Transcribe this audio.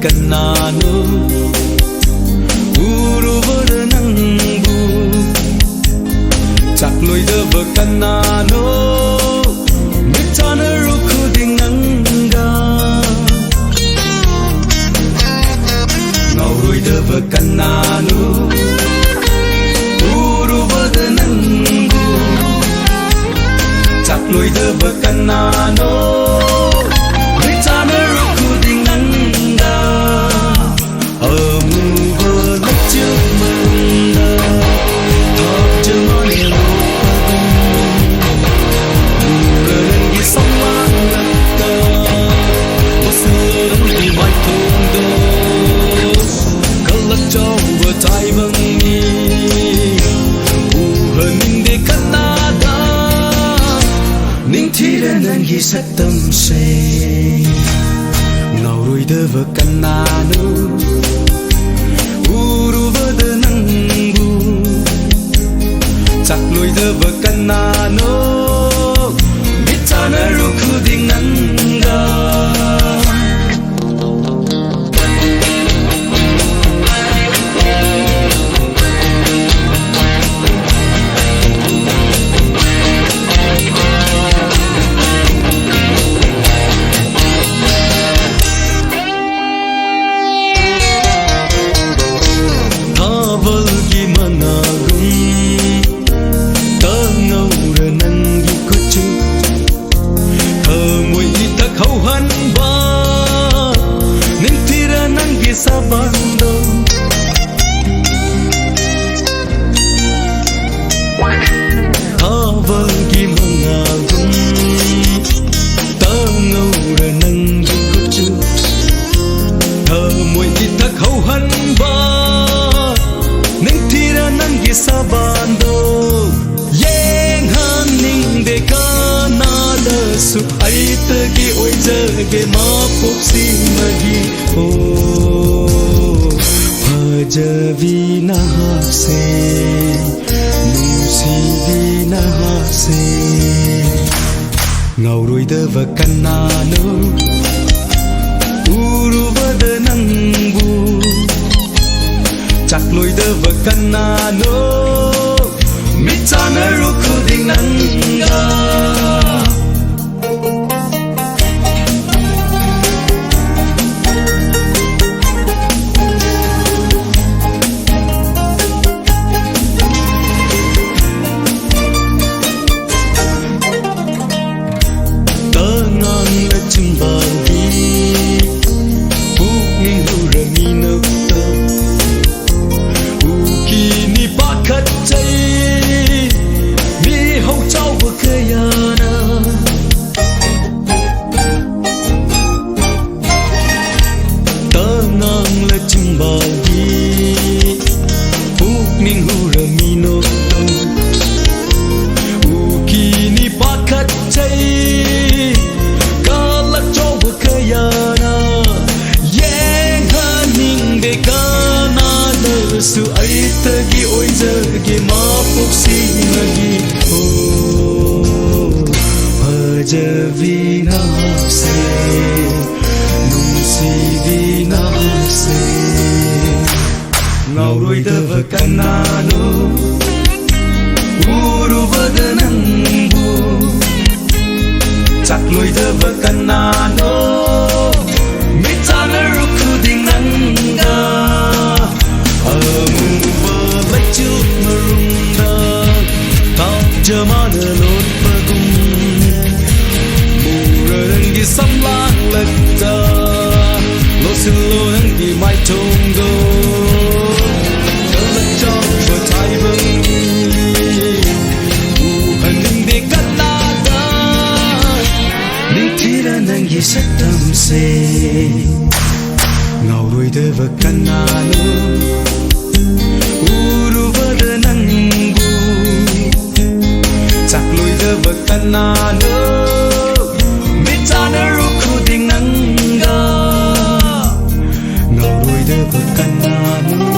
ಕನ್ನಾನು ಉರುವರ ನಂಬು ಚಾಕ್ಲೊಯ್ದವ ಕನ್ನಾನು ಮಿಚಾನರು ಖುದಿಂಗಂಗ ನೌರೊಯ್ದವ ಕನ್ನಾನು ಉರುವದ ನಂಬು ಚಾಕ್ಲೊಯ್ದವ ಕನ್ನಾನು Nangi satam se Nauruidava kannanu Uruvada nangu Chakloidava kannanu Mitanaru khudinanga Sabando Havalgi mangagum Tangaura nangi kuchu Hamoy itak hauhan ba Ningtira nangi sabando Yeng haning de kanada su aitagi oijage mapopsi magi Javi nahase, nusi nahase, ngauruidava kannanu, uruvada nangu, chakloidava kannanu, mitanaru khudinanga. Su aitagi oijage mapopsi magi Hajavi nahase Nusivi nahase Ngauruidava kannanu Uruvada nangu Chakloidava kannanu Mitanaru khudinanga Jamana lotpagum Murangi samlang lagta Losilo nangi mai tongdo Kalachong batai bangi Uhaning de kalada Ningtira nangi satam se Ngauruidava kannanu Uruvada nangu Chakloidava kannanu Mitanaru khudinanga Ngauruidava kannanu